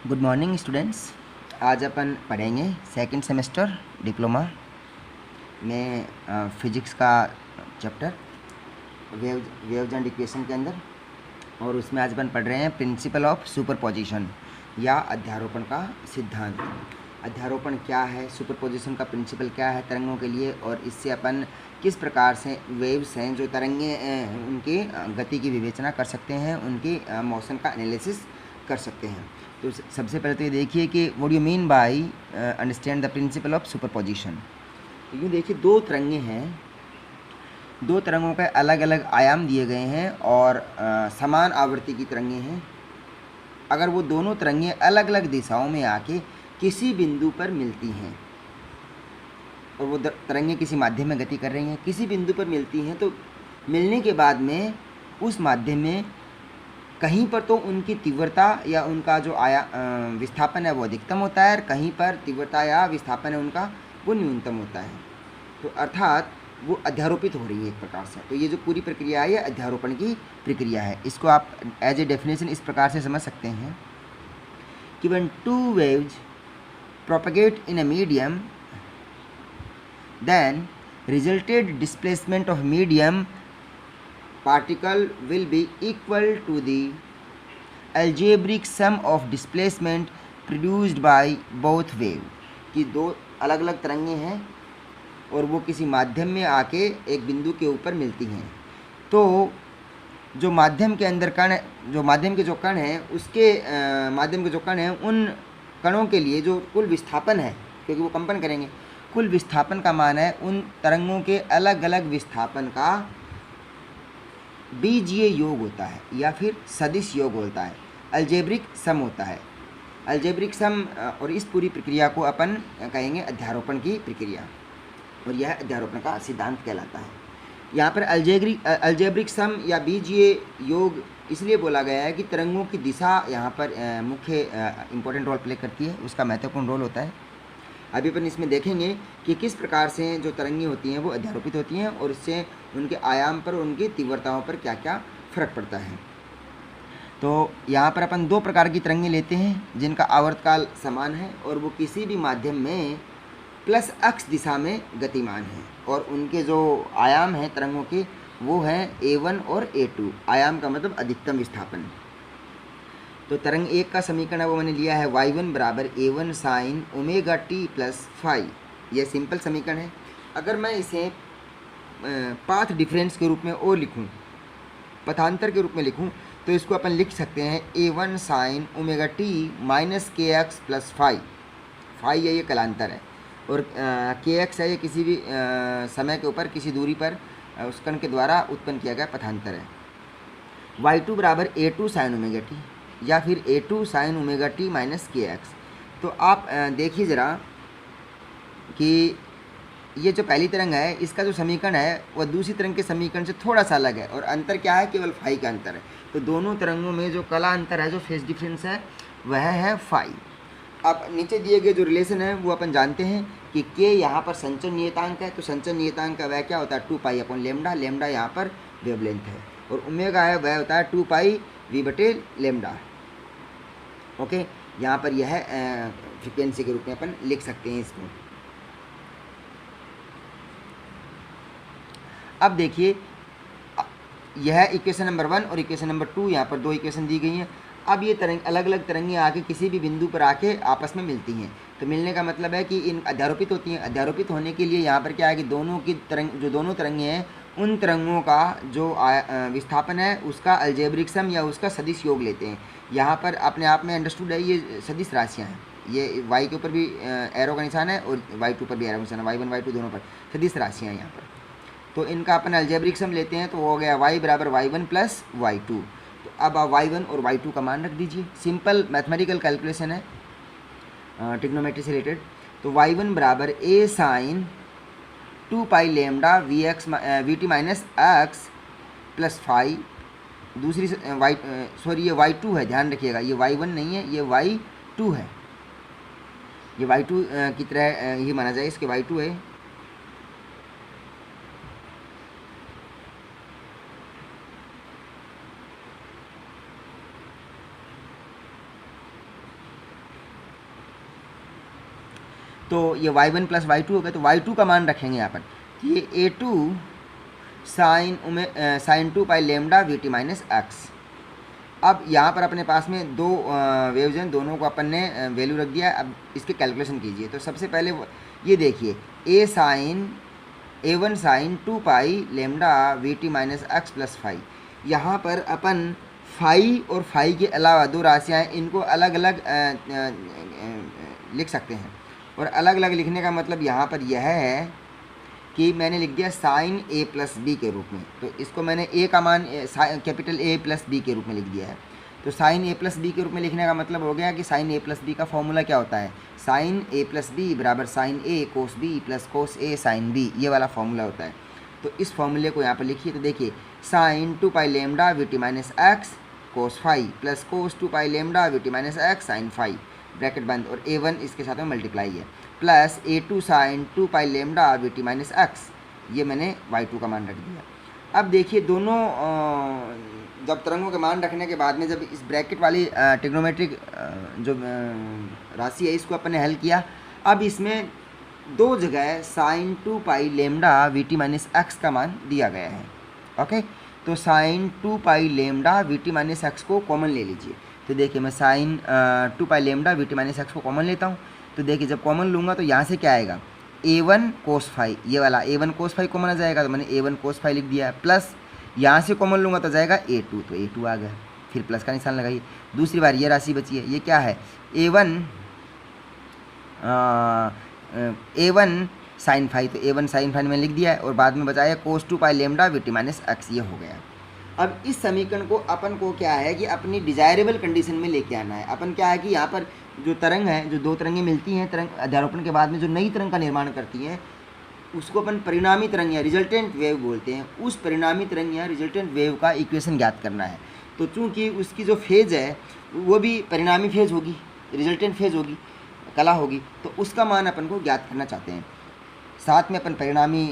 Good morning students. आज अपन पढ़ेंगे second semester diploma में फिजिक्स का चैप्टर वेव्स एंड इक्वेशन के अंदर, और उसमें आज अपन पढ़ रहे हैं प्रिंसिपल ऑफ सुपरपोजिशन या अध्यारोपण का सिद्धांत। अध्यारोपण क्या है, सुपरपोजिशन का प्रिंसिपल क्या है तरंगों के लिए, और इससे अपन किस प्रकार से वेव्स हैं जो तरंगे उनकी गति की विवेचना कर सकते हैं, उनकी मोशन का एनालिसिस कर सकते हैं। तो सबसे पहले तो ये देखिए कि what you mean by understand the principle of superposition. तो यूँ देखिए, दो तरंगे हैं, दो तरंगों के अलग अलग आयाम दिए गए हैं और समान आवृत्ति की तरंगे हैं। अगर वो दोनों तरंगे अलग अलग दिशाओं में आके किसी बिंदु पर मिलती हैं और वो तरंगे किसी माध्यम में गति कर रही हैं, किसी बिंदु पर मिलती हैं, तो मिलने के बाद में उस माध्यम में कहीं पर तो उनकी तीव्रता या उनका जो विस्थापन है वो अधिकतम होता है, और कहीं पर तीव्रता या विस्थापन है उनका वो न्यूनतम होता है। तो अर्थात वो अध्यारोपित हो रही है एक प्रकार से। तो ये जो पूरी प्रक्रिया है ये अध्यारोपण की प्रक्रिया है। इसको आप एज ए डेफिनेशन इस प्रकार से समझ सकते हैं कि when two waves propagate in a medium, then resulted displacement of medium particle will be equal to the algebraic sum of displacement produced by both wave। कि दो अलग अलग तरंगे हैं और वो किसी माध्यम में आके एक बिंदु के ऊपर मिलती हैं, तो जो माध्यम के अंदर कण, जो माध्यम के जो कण हैं उसके माध्यम के जो कण हैं उन कणों के लिए जो कुल विस्थापन है, क्योंकि वो कंपन करेंगे, कुल विस्थापन का मान है उन तरंगों के अलग अलग विस्थापन का बीजीय योग होता है या फिर सदिश योग होता है, अलजेब्रिक सम होता है, अलजेब्रिक सम। और इस पूरी प्रक्रिया को अपन कहेंगे अध्यारोपण की प्रक्रिया, और यह अध्यारोपण का सिद्धांत कहलाता है। यहाँ पर अलजेब्रिक सम या बीजीय योग इसलिए बोला गया है कि तरंगों की दिशा यहाँ पर मुख्य इम्पोर्टेंट रोल प्ले करती है, उसका महत्वपूर्ण रोल होता है। अभी अपन इसमें देखेंगे कि किस प्रकार से जो तरंगें होती हैं वो अध्यारोपित होती हैं और इससे उनके आयाम पर, उनकी तीव्रताओं पर क्या क्या फर्क पड़ता है। तो यहाँ पर अपन दो प्रकार की तरंगें लेते हैं जिनका आवर्तकाल समान है और वो किसी भी माध्यम में प्लस अक्ष दिशा में गतिमान है, और उनके जो आयाम हैं तरंगों के वो हैं A1 और A2। आयाम का मतलब अधिकतम विस्थापन। तो तरंग एक का समीकरण है वो मैंने लिया है y1 बराबर A1 sine omega T plus phi. यह सिंपल समीकरण है। अगर मैं इसे पाथ डिफरेंस के रूप में और लिखूं, पथांतर के रूप में लिखूं, तो इसको अपन लिख सकते हैं A1 sine omega T minus के एक्स प्लस फाई। फाई है ये कलांतर है, और के एक्स है ये किसी भी समय के ऊपर किसी दूरी पर उस कण के द्वारा उत्पन्न किया गया पथांतर है। y2 बराबर A2 साइन ओमेगा टी या फिर A2 sign omega T minus के एक्स। तो आप देखिए ज़रा कि ये जो पहली तरंग है इसका जो समीकरण है वह दूसरी तरंग के समीकरण से थोड़ा सा अलग है, और अंतर क्या है, केवल फाई का अंतर है। तो दोनों तरंगों में जो कला अंतर है, जो फेज डिफरेंस है, वह है फाई। अब नीचे दिए गए जो रिलेशन है वो अपन जानते हैं कि के यहाँ पर संचरण नियतांक है, तो संचरण नियतांक का वह क्या होता है 2 पाई अपॉन लेमडा। लेमडा यहाँ पर वेवलेंथ है, और ओमेगा है वह होता है 2 पाई वी बटे लेमडा। ओके, यहाँ पर यह फ्रिक्वेंसी के रूप में अपन लिख सकते हैं इसको। अब देखिए, यह इक्वेशन नंबर 1 और इक्वेशन नंबर 2, यहाँ पर दो इक्वेशन दी गई हैं। अब ये तरंग अलग अलग तरंगें आके किसी भी बिंदु पर आके आपस में मिलती हैं, तो मिलने का मतलब है कि इन अध्यारोपित होती हैं। अध्यारोपित होने के लिए यहाँ पर क्या है कि दोनों की तरंग, जो दोनों तरंगें हैं उन तरंगों का जो विस्थापन है उसका अलजेब्रिक सम या उसका सदिश योग लेते हैं। यहाँ पर अपने आप में अंडरस्टूड है, ये सदिश राशियाँ हैं। ये y के ऊपर भी एरो का निशान है और y2 पर भी एरो का निशान है, y1 y2 दोनों पर सदिश राशियाँ हैं यहाँ पर। तो इनका अपन अलजेब्रिक सम लेते हैं, तो हो गया y बराबर y1 प्लस y2। तो अब आप y1 और y2 का मान रख दीजिए। सिंपल मैथमेटिकल कैलकुलेशन है, ट्रिग्नोमेट्री से रिलेटेड। तो y1 बराबर a sine 2 pi lambda we T minus x plus phi. दूसरी ये y2 है, ध्यान रखिएगा, ये y1 नहीं है, ये y2 है। ये y2 की तरह ही माना जाए, इसके y2 है। तो ये y1 प्लस y2 हो गया, तो y2 का मान रखेंगे यहाँ पर, ये a2 sine 2 pi lambda we T minus x. अब यहाँ पर अपने पास में दो वेव्स हैं, दोनों को अपन ने वैल्यू रख दिया। अब इसके कैलकुलेशन कीजिए। तो सबसे पहले ये देखिए a1 sine 2 pi lambda we T minus x plus phi. यहाँ पर अपन फाई और फाई के अलावा दो राशियाँ हैं, इनको अलग अलग लिख सकते हैं। और अलग अलग लिखने का मतलब यहाँ पर यह है कि मैंने लिख दिया साइन ए प्लस बी के रूप में। तो इसको मैंने ए का मान कैपिटल ए प्लस बी के रूप में लिख दिया है। तो साइन ए प्लस बी के रूप में लिखने का मतलब हो गया कि साइन ए प्लस बी का फॉर्मूला क्या होता है, साइन ए प्लस बी बराबर साइन ए कोस बी प्लस कोस ए साइन बी, ये वाला फॉर्मूला होता है। तो इस फॉर्मूले को यहाँ पर लिखिए। तो देखिए sine 2 pi lambda we T minus x cos phi plus cos 2 pi lambda we T minus x sine phi, bracket बंद, और a1 इसके साथ में मल्टीप्लाई है, plus a2 sine 2 pi lambda we T minus x, ये मैंने y2 का मान रख दिया। अब देखिए दोनों जब तरंगों के मान रखने के बाद में जब इस ब्रैकेट वाली ट्रिग्नोमेट्रिक जो राशि है इसको अपन ने हल किया, अब इसमें दो जगह sine 2 pi lambda we T minus x का मान दिया गया है। ओके, तो sine 2 pi lambda we T minus x को कॉमन ले लीजिए। तो देखिए मैं sine 2 pi lambda we T minus x को कॉमन लेता हूँ। तो देखिए जब कॉमन लूँगा तो यहाँ से क्या आएगा, a1 कोस फाई, ये वाला a1 कोस फाई कॉमन आ जाएगा, तो मैंने a1 कोस फाई लिख दिया, प्लस यहाँ से कॉमन लूँगा तो जाएगा a2, तो a2 आ गया, फिर प्लस का निशान लगाइए। दूसरी बार ये राशि बची है, ये क्या है, a1 साइन फाई, तो a1 साइन फाई मैंने लिख दिया है, और बाद में बचाया cos 2 pi lambda we T minus x, ये हो गया। अब इस समीकरण को अपन को क्या है कि अपनी डिजायरेबल कंडीशन में लेके आना है। अपन क्या है कि यहाँ पर जो तरंग है, जो दो तरंगें मिलती हैं तरंग अध्यारोपण के बाद में, जो नई तरंग का निर्माण करती हैं, उसको अपन परिणामी तरंग या रिजल्टेंट वेव बोलते हैं। उस परिणामी तरंग या रिजल्टेंट वेव का इक्वेशन ज्ञात करना है। तो चूँकि उसकी जो फेज है वो भी परिणामी फेज होगी, रिजल्टेंट फेज होगी, कला होगी, तो उसका मान अपन को ज्ञात करना चाहते हैं। साथ में अपन परिणामी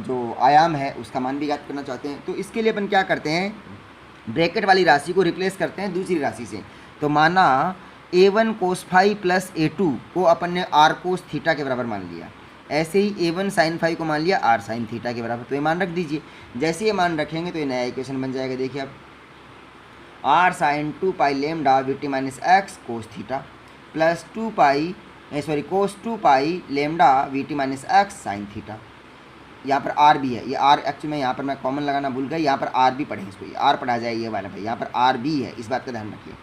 जो आयाम है उसका मान भी ज्ञात करना चाहते हैं। तो इसके लिए अपन क्या करते हैं, ब्रैकेट वाली राशि को रिप्लेस करते हैं दूसरी राशि से। तो माना a1 cos phi plus a2 को अपन ने r कोस थीटा के बराबर मान लिया, ऐसे ही a1 साइन फाई को मान लिया r साइन थीटा के बराबर। तो ये मान रख दीजिए। जैसे ये मान रखेंगे तो ये नया इक्वेशन बन जाएगा। देखिए अब r sine 2 pi lambda we T minus x cos theta plus cos 2 pi lambda we T minus x sine theta. यहाँ पर r भी है, ये r एक्चुअली में यहाँ पर मैं कॉमन लगाना भूल गया, यहाँ पर r भी पढ़े, इसको r पढ़ा जाए ये वाला भाई, यहाँ पर r भी है, इस बात का ध्यान रखिए।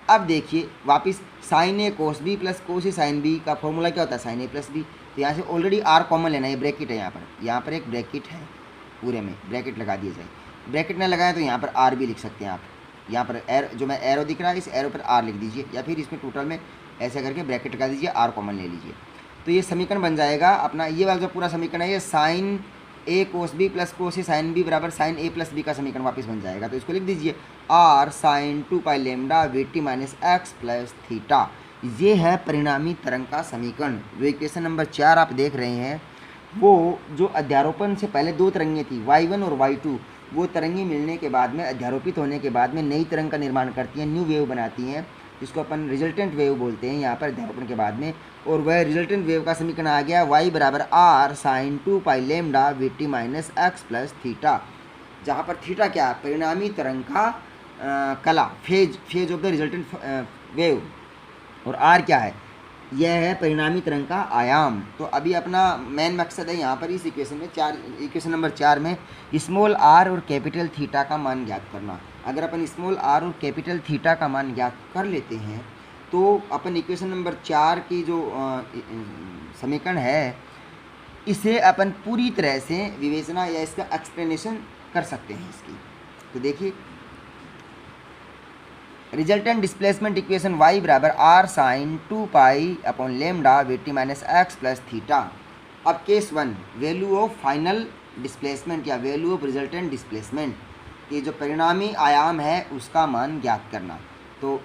अब देखिए वापस साइन ए कोस बी प्लस कोस ए साइन बी का फॉर्मूला क्या होता है, साइन ए प्लस बी। तो यहाँ से ऑलरेडी r कॉमन लेना है, ये ब्रैकेट है, यहाँ पर एक ब्रैकेट है, पूरे में ब्रैकेट लगा दिया जाए। ब्रैकेट न लगाए तो यहाँ पर r भी लिख सकते हैं आप। यहाँ पर जो मैं एरो दिख रहा है, इस एरो पर r लिख दीजिए, या फिर इसमें टोटल में ऐसे करके ब्रैकेट लगा दीजिए, r कॉमन ले लीजिए। तो ये समीकरण बन जाएगा अपना, ये वाला जो पूरा समीकरण है ये साइन ए कोस बी प्लस कोस ए साइन बी बराबर साइन ए प्लस बी का समीकरण वापस बन जाएगा। तो इसको लिख दीजिए r sine 2 pi lambda we T minus x plus theta. ये है परिणामी तरंग का समीकरण। जो इक्वेशन नंबर 4 आप देख रहे हैं वो जो अध्यारोपण से पहले दो तरंगें थी y1 और y2, वो तरंगें मिलने के बाद में अध्यारोपित होने के बाद में नई तरंग का निर्माण करती हैं, न्यू वेव बनाती हैं, जिसको अपन रिजल्टेंट वेव बोलते हैं यहाँ पर अध्यारोपण के बाद में। और वह रिजल्टेंट वेव का समीकरण आ गया y बराबर r sine 2 pi lambda we T minus x plus theta, जहाँ पर थीटा क्या है, परिणामी तरंग का कला, phase of the resultant wave, और r क्या है, यह है परिणामी तरंग का आयाम। तो अभी अपना मेन मकसद है यहाँ पर इस इक्वेशन नंबर 4 में स्मॉल r और कैपिटल थीटा का मान ज्ञात करना। अगर अपन स्मॉल r और कैपिटल थीटा का मान ज्ञात कर लेते हैं तो अपन इक्वेशन नंबर 4 की जो समीकरण है इसे अपन पूरी तरह से विवेचना या इसका एक्सप्लेनेशन कर सकते हैं इसकी। तो देखिए रिजल्टेंट डिस्प्लेसमेंट इक्वेशन y बराबर r sine 2 pi upon lambda we T minus x plus theta. अब case 1 value of final displacement या वैल्यू ऑफ रिजल्टेंट डिस्प्लेसमेंट, ये जो परिणामी आयाम है उसका मान ज्ञात करना। तो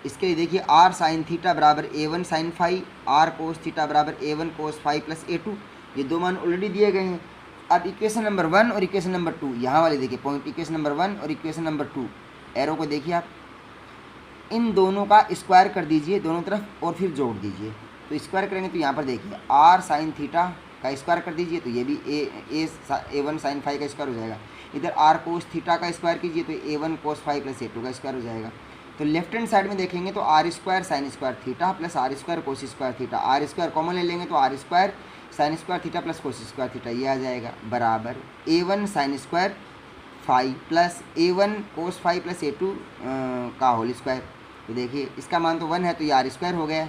इसके लिए देखिए r साइन थीटा बराबर a1 sine phi, r cos theta बराबर a1 cos phi plus a2, ये दो मान ऑलरेडी दिए गए हैं। अब इक्वेशन नंबर 1 और इक्वेशन नंबर 2, यहाँ वाले देखिए पॉइंट, इक्वेशन नंबर 1 और इक्वेशन नंबर 2, एरो को देखिए आप, इन दोनों का स्क्वायर कर दीजिए दोनों तरफ और फिर जोड़ दीजिए। तो स्क्वायर करेंगे तो यहाँ पर देखिए आर साइन थीटा का स्क्वायर कर दीजिए तो ये भी ए वन साइन फाइव का स्क्वायर हो जाएगा। इधर आर कोस थीटा का स्क्वायर कीजिए तो a one cos five plus a two का स्क्वायर हो जाएगा। तो लेफ्ट हैंड साइड में देखेंगे तो r square sine square theta plus r square cos square theta, r square common ले लेंगे तो r square sine square theta plus cos square theta ये आ जाएगा बराबर a one sine square five plus a one cos five plus a two का whole square. तो देखिए इसका मान तो 1 है तो ये आर स्क्वायर हो गया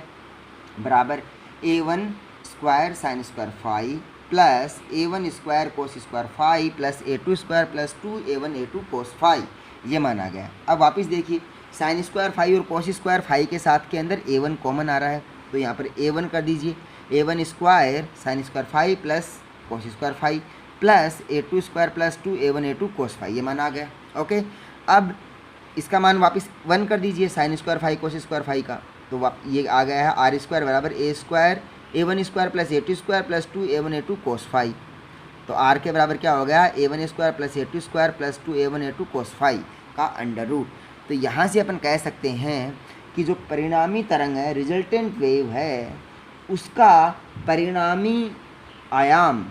बराबर a one square sine square five plus a one square cos square five plus a two square plus 2a1 a2 cos five ये मान आ गया। अब वापस देखिए साइन स्क्वायर फाइव और कोस स्क्वायर फाइव के साथ के अंदर a1 कॉमन आ रहा है तो यहाँ पर a1 कर दीजिए a1 square sine square five plus cos square five plus a2 square plus 2a1 a2 cos five ये मान आ गया। ओके, अब इसका मान वापस 1 कर दीजिए sine square five cos square five का तो ये आ गया है आर स्क्वायर बराबर a square a1 square plus a2 square plus 2a1 a2 cos five. तो आर के बराबर क्या हो गया a1 square plus a2 square plus 2a1 a2 cos five का अंडर रूट। तो यहाँ से अपन कह सकते हैं कि जो परिणामी तरंग है रिजल्टेंट वेव है उसका परिणामी आयाम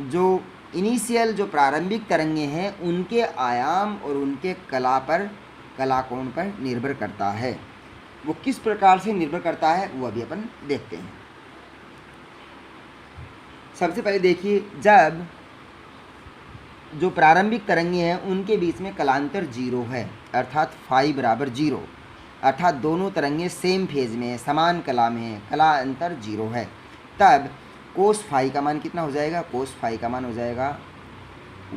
जो इनिशियल जो प्रारंभिक तरंगे हैं उनके आयाम और उनके कला कोण पर निर्भर करता है। वो किस प्रकार से निर्भर करता है वो अभी अपन देखते हैं। सबसे पहले देखिए जब जो प्रारंभिक तरंगे हैं उनके बीच में कलांतर 0 है अर्थात फाई बराबर 0 अर्थात दोनों तरंगे सेम फेज में है समान कला में है, कला अंतर 0 है, तब कोस फाई का मान कितना हो जाएगा कोस फाई का मान हो जाएगा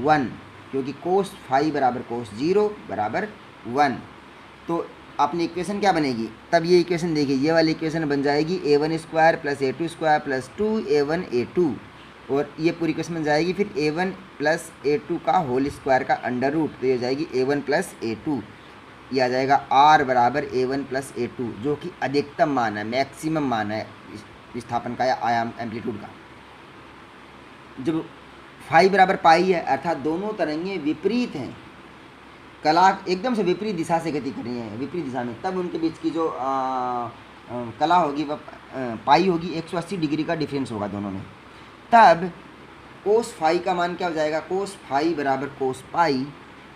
1 क्योंकि कोस फाई बराबर कोस 0 बराबर 1। तो अपनी इक्वेशन क्या बनेगी तब ये इक्वेशन देखिए ये वाली इक्वेशन बन जाएगी a1 square plus a2 square plus 2a1 a2 और ये पूरी इक्वेशन बन जाएगी फिर a1 प्लस a2 का होल स्क्वायर का अंडर रूट तो ये हो जाएगी a1 प्लस a2 ये आ जाएगा r बराबर a1 प्लस a2 जो कि अधिकतम मान है मैक्सिमम मान है विस्थापन का या आयाम एम्पलीट्यूड का। जब फाई बराबर पाई है अर्थात दोनों तरंगे विपरीत हैं कला एकदम से विपरीत दिशा से गति कर रही है विपरीत दिशा में तब उनके बीच की जो कला होगी वह पाई होगी 180 डिग्री का डिफरेंस होगा दोनों में। तब कोस फाई का मान क्या हो जाएगा कोस फाई बराबर कोस पाई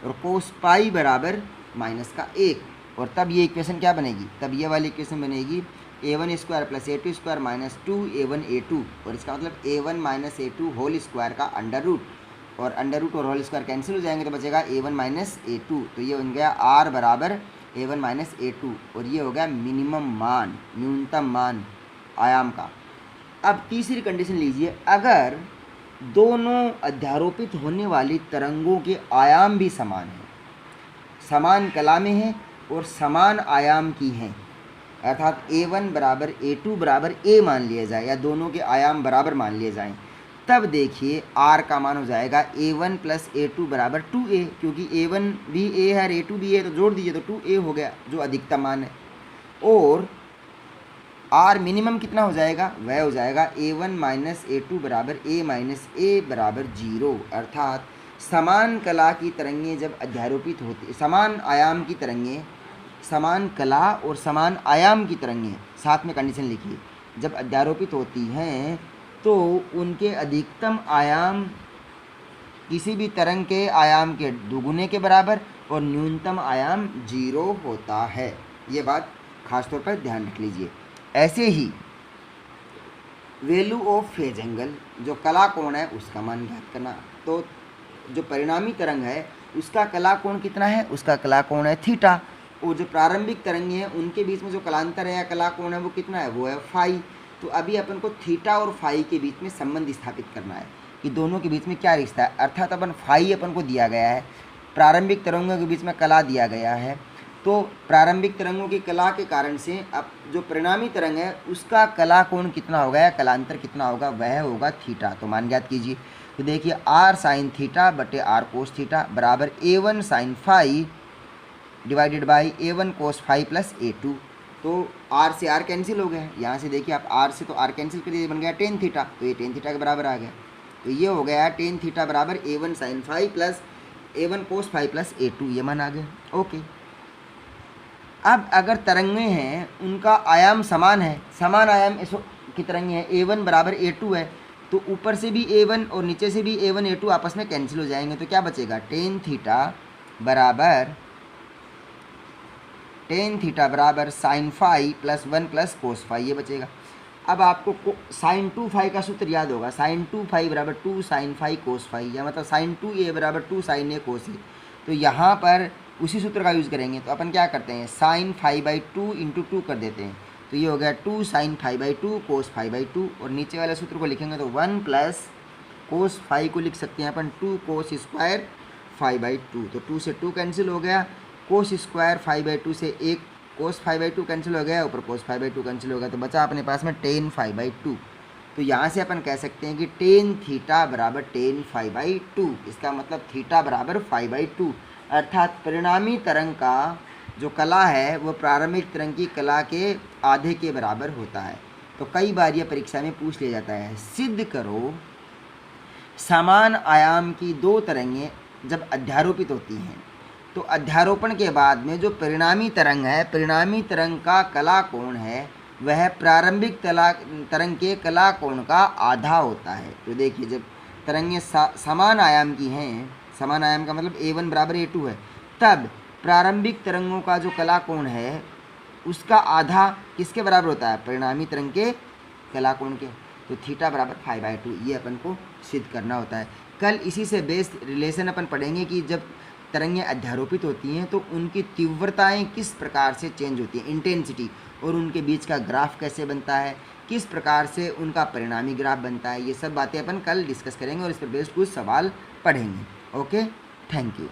और कोस पाई बराबर माइनस का 1 और तब ये इक्वेशन क्या बनेगी तब ये वाली इक्वेशन बनेगी a1 square plus a2 square minus 2a1 a2 और इसका मतलब a1 minus a2 whole square का अंडर रूट और अंडर रूट और होल स्क्वायर कैंसिल हो जाएंगे तो बचेगा a1 माइनस a2 तो ये बन गया r बराबर a1 माइनस a2 और ये हो गया मिनिमम मान न्यूनतम मान आयाम का। अब तीसरी कंडीशन लीजिए अगर दोनों अध्यारोपित होने वाली तरंगों के आयाम भी समान हैं समान कला में हैं और समान आयाम की हैं अर्थात a1 बराबर a2 बराबर a मान लिया जाए या दोनों के आयाम बराबर मान लिए जाएं तब देखिए r का मान हो जाएगा a1 प्लस a2 बराबर 2a क्योंकि a1 भी a है और a2 भी है तो जोड़ दीजिए तो 2a हो गया जो अधिकतम मान है और r मिनिमम कितना हो जाएगा वह हो जाएगा a1 माइनस a2 बराबर a माइनस a बराबर 0 अर्थात समान कला की तरंगें जब अध्यारोपित होती समान आयाम की तरंगें समान कला और समान आयाम की तरंगें साथ में कंडीशन लिखिए जब अध्यारोपित होती हैं तो उनके अधिकतम आयाम किसी भी तरंग के आयाम के दुगुने के बराबर और न्यूनतम आयाम 0 होता है। ये बात खास तौर पर ध्यान रख लीजिए। ऐसे ही वैल्यू ऑफ फेज एंगल जो कला कोण है उसका मान ज्ञात करना तो जो परिणामी तरंग है उसका कला कोण कितना है उसका कला कोण है थीटा और जो प्रारंभिक तरंगे हैं उनके बीच में जो कलांतर है या कला कोण है वो कितना है वो है फाई। तो अभी अपन को थीटा और फाई के बीच में संबंध स्थापित करना है कि दोनों के बीच में क्या रिश्ता है अर्थात अपन फाई अपन को दिया गया है प्रारंभिक तरंगों के बीच में कला दिया गया है तो प्रारंभिक तरंगों की कला के कारण से अब जो परिणामी तरंग है उसका कला कोण कितना होगा या कलांतर कितना होगा वह होगा थीटा। तो मान ज्ञात कीजिए तो देखिए r साइन थीटा बटे r कोस थीटा बराबर a1 sine phi divided by a1 cos phi plus a2 तो r से r कैंसिल हो गया यहाँ से देखिए आप r से तो r कैंसिल कर दिए बन गया टेन थीटा तो ये टेन थीटा के बराबर आ गया तो ये हो गया टेन थीटा बराबर a1 sine phi plus a1 cos phi plus a2 ये मान आ गया। ओके अब अगर तरंगें हैं उनका आयाम समान है, समान आयाम की तरंगें हैं, a1 बराबर a2 है, तो ऊपर से भी a1 और नीचे से भी a1 a2 आपस में कैंसिल हो जाएंगे। तो क्या बचेगा, टेन थीटा बराबर sine phi plus 1 plus cos phi, ये बचेगा। अब आपको साइन 2 फाई का सूत्र याद होगा, साइन 2 फाई बराबर 2 साइन फाई कोस फाई, या मतलब साइन 2a बराबर 2 साइन a कोस ए। तो यहाँ पर उसी सूत्र का यूज़ करेंगे। तो अपन क्या करते हैं, साइन फाई बाई 2 इंटू 2 कर देते हैं, तो ये हो गया 2 sine phi by 2 cos phi by 2, और नीचे वाले सूत्र को लिखेंगे तो 1 प्लस कोस फाई को लिख सकते हैं अपन 2 कोस स्क्वायर फाई बाई 2, तो 2 से 2 कैंसिल हो गया, कोस स्क्वायर फाई बाई 2 से 1 कोस फाई बाई 2 कैंसिल हो गया, ऊपर कोस फाई बाई 2 कैंसिल हो गया, तो बचा अपने पास में टेन फाई बाई 2। तो यहाँ से अपन कह सकते हैं कि टेन थीटा बराबर टेन फाई बाई 2, इसका मतलब थीटा बराबर फाई बाई 2, अर्थात परिणामी तरंग का जो कला है वो प्रारंभिक तरंग की कला के आधे के बराबर होता है। तो कई बार ये परीक्षा में पूछ लिया जाता है, सिद्ध करो समान आयाम की दो तरंगें जब अध्यारोपित होती हैं तो अध्यारोपण के बाद में जो परिणामी तरंग है, परिणामी तरंग का कला कोण है वह प्रारंभिक तरंग के कला कोण का आधा होता है। तो देखिए, जब तरंगें समान आयाम की हैं, समान आयाम का मतलब a1 बराबर a2 है, तब प्रारंभिक तरंगों का जो कला कोण है उसका आधा किसके बराबर होता है, परिणामी तरंग के कला कोण के। तो थीटा बराबर फाई बाई 2, ये अपन को सिद्ध करना होता है। कल इसी से बेस्ड रिलेशन अपन पढ़ेंगे कि जब तरंगें अध्यारोपित होती हैं तो उनकी तीव्रताएं किस प्रकार से चेंज होती हैं, इंटेंसिटी, और उनके बीच का ग्राफ कैसे बनता है, किस प्रकार से उनका परिणामी ग्राफ बनता है, ये सब बातें अपन कल डिस्कस करेंगे और इस पर बेस्ड कुछ सवाल पढ़ेंगे। Okay, thank you.